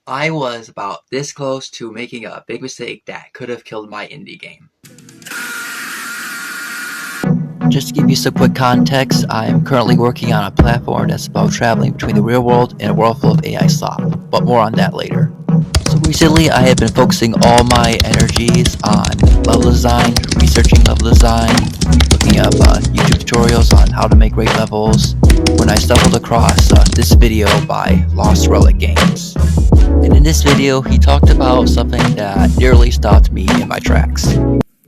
I was about this close to making a big mistake that could have killed my indie game. Just to give you some quick context, I am currently working on a platform that's about traveling between the real world and a world full of AI slop, but more on that later. So recently I have been focusing all my energies on level design, researching level design, looking up YouTube tutorials on how to make great levels, when I stumbled across this video by Lost Relic Games. And in this video, he talked about something that nearly stopped me in my tracks.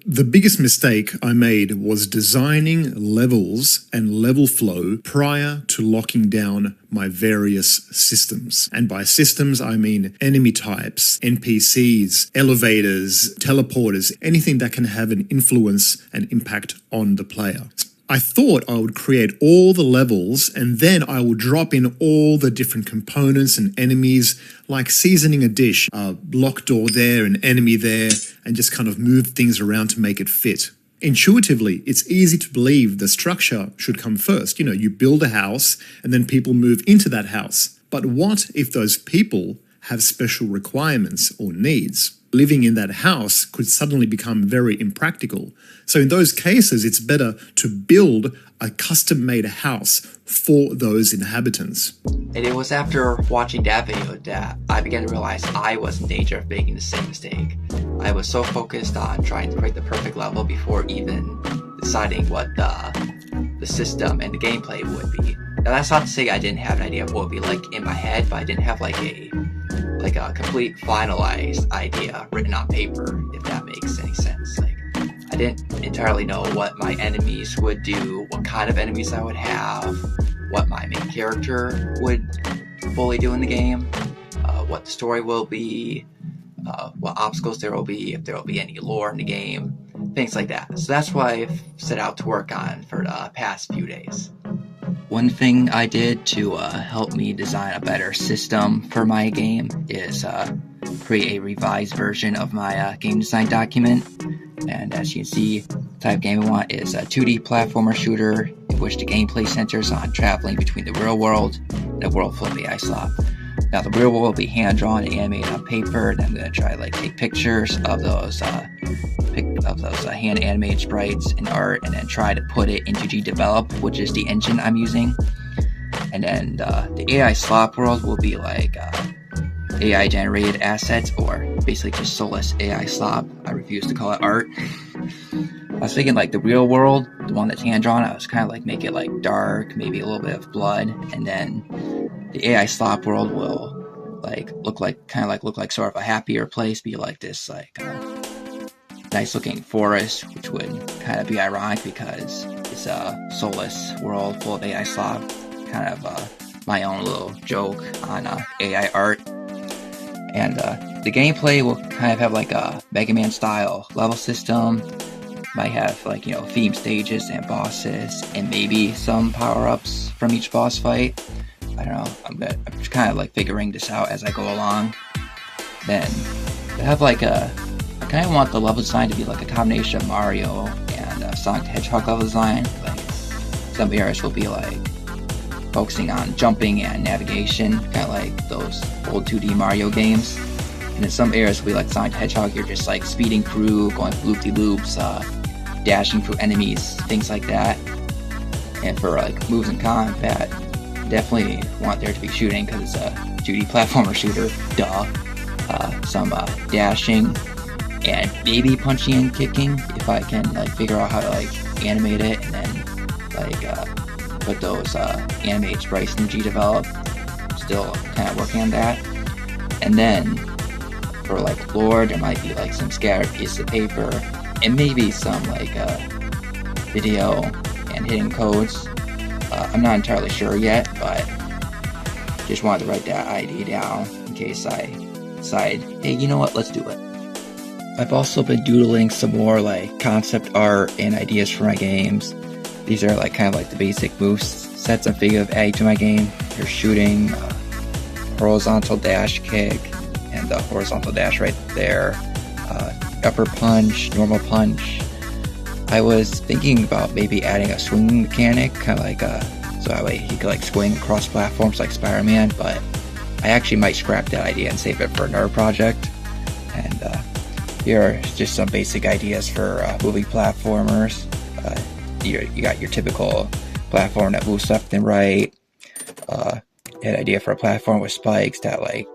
The biggest mistake I made was designing levels and level flow prior to locking down my various systems. And by systems, I mean enemy types, NPCs, elevators, teleporters, anything that can have an influence and impact on the player. I thought I would create all the levels and then I would drop in all the different components and enemies, like seasoning a dish, a locked door there, an enemy there, and just kind of move things around to make it fit. Intuitively, it's easy to believe the structure should come first. You build a house and then people move into that house. But what if those people have special requirements or needs? Living in that house could suddenly become very impractical. So in those cases, it's better to build a custom-made house for those inhabitants. And it was after watching that video that I began to realize I was in danger of making the same mistake. I was so focused on trying to create the perfect level before even deciding what the system and the gameplay would be. Now that's not to say I didn't have an idea of what it would be like in my head, but I didn't have like a complete finalized idea written on paper, if that makes any sense. I didn't entirely know what my enemies would do, what kind of enemies I would have, what my main character would fully do in the game, what the story will be, what obstacles there will be, if there will be any lore in the game, things like that. So that's what I've set out to work on for the past few days. One thing I did to help me design a better system for my game is create a revised version of my game design document. And as you can see, the type of game I want is a 2D platformer shooter in which the gameplay centers on traveling between the real world and a world full of AI slop. Now the real world will be hand-drawn and animated on paper, and I'm going to try to take pictures of those hand-animated sprites and art, and then try to put it into GDevelop, which is the engine I'm using. And then the AI slop world will be AI generated assets, or basically just soulless AI slop. I refuse to call it art. I was thinking the real world, the one that's hand-drawn, I was kind of make it dark, maybe a little bit of blood, and then the AI slop world will look like sort of a happier place, be this nice looking forest, which would kind of be ironic because it's a soulless world full of AI slop. Kind of my own little joke on AI art. And the gameplay will kind of have a Mega Man style level system. Might have theme stages and bosses, and maybe some power-ups from each boss fight. I don't know, I'm just kind of figuring this out as I go along. Then I have I kind of want the level design to be a combination of Mario and Sonic the Hedgehog level design. Some areas will be focusing on jumping and navigation, kind of those old 2D Mario games. And in some areas will be Sonic the Hedgehog, you're just speeding through, going loop-de-loops, dashing through enemies, things like that. And for moves in combat, definitely want there to be shooting because it's a 2D platformer shooter, duh. Some dashing, and maybe punching and kicking if I can figure out how to animate it, and then put those animated sprites in GDevelop. Still kind of working on that. And then for lore, there might be some scattered pieces of paper and maybe some video and hidden codes. I'm not entirely sure yet, but just wanted to write that idea down in case I decide, hey, you know what, let's do it. I've also been doodling some more concept art and ideas for my games. These are kind of the basic move sets I'm thinking of adding to my game. You're shooting, horizontal dash kick, and the horizontal dash right there. Upper punch, normal punch. I was thinking about maybe adding a swing mechanic, kind of so that way he could swing across platforms like Spider-Man, but I actually might scrap that idea and save it for another project. And here are just some basic ideas for moving platformers. You got your typical platform that moves left and right. An idea for a platform with spikes where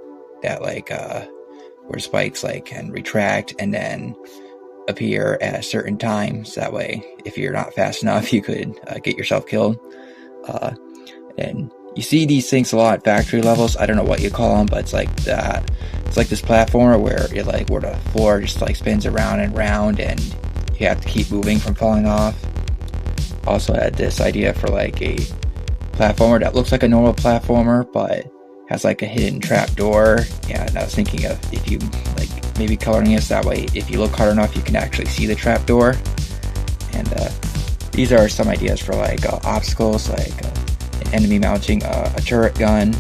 spikes can retract and then appear at a certain time. So that way, if you're not fast enough, you could get yourself killed. And you see these things a lot at factory levels. I don't know what you call them, but it's like that. It's like this platformer where where the floor just spins around and round, and you have to keep moving from falling off. Also had this idea for a platformer that looks like a normal platformer, but has a hidden trap door. Yeah, and I was thinking of if you maybe coloring this that way, if you look hard enough, you can actually see the trap door. And these are some ideas for obstacles, an enemy mounting a turret gun.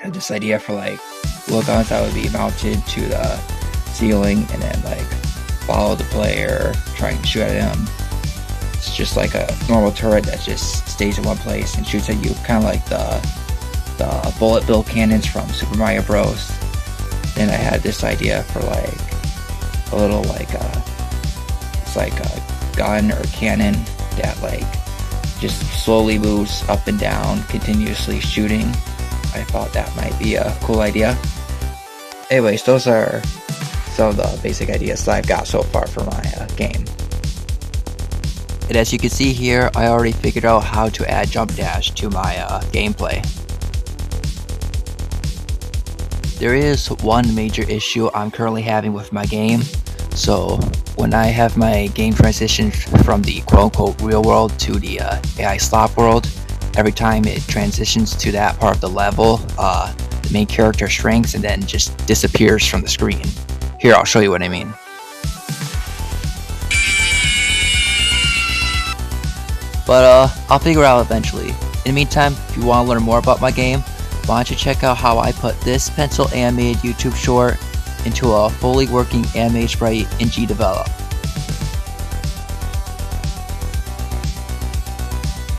And this idea for little guns that would be mounted to the ceiling and then follow the player, trying to shoot at him. It's just a normal turret that just stays in one place and shoots at you, kind of like the bullet bill cannons from Super Mario Bros. Then I had this idea for a little it's a gun or cannon that just slowly moves up and down, continuously shooting. I thought that might be a cool idea. Anyways, those are some of the basic ideas that I've got so far for my game. And as you can see here, I already figured out how to add jump dash to my gameplay. There is one major issue I'm currently having with my game. So when I have my game transition from the quote-unquote real world to the AI slop world, every time it transitions to that part of the level, the main character shrinks and then just disappears from the screen. Here, I'll show you what I mean. But I'll figure it out eventually. In the meantime, if you want to learn more about my game, why don't you check out how I put this pencil animated YouTube short into a fully working animated sprite in GDevelop.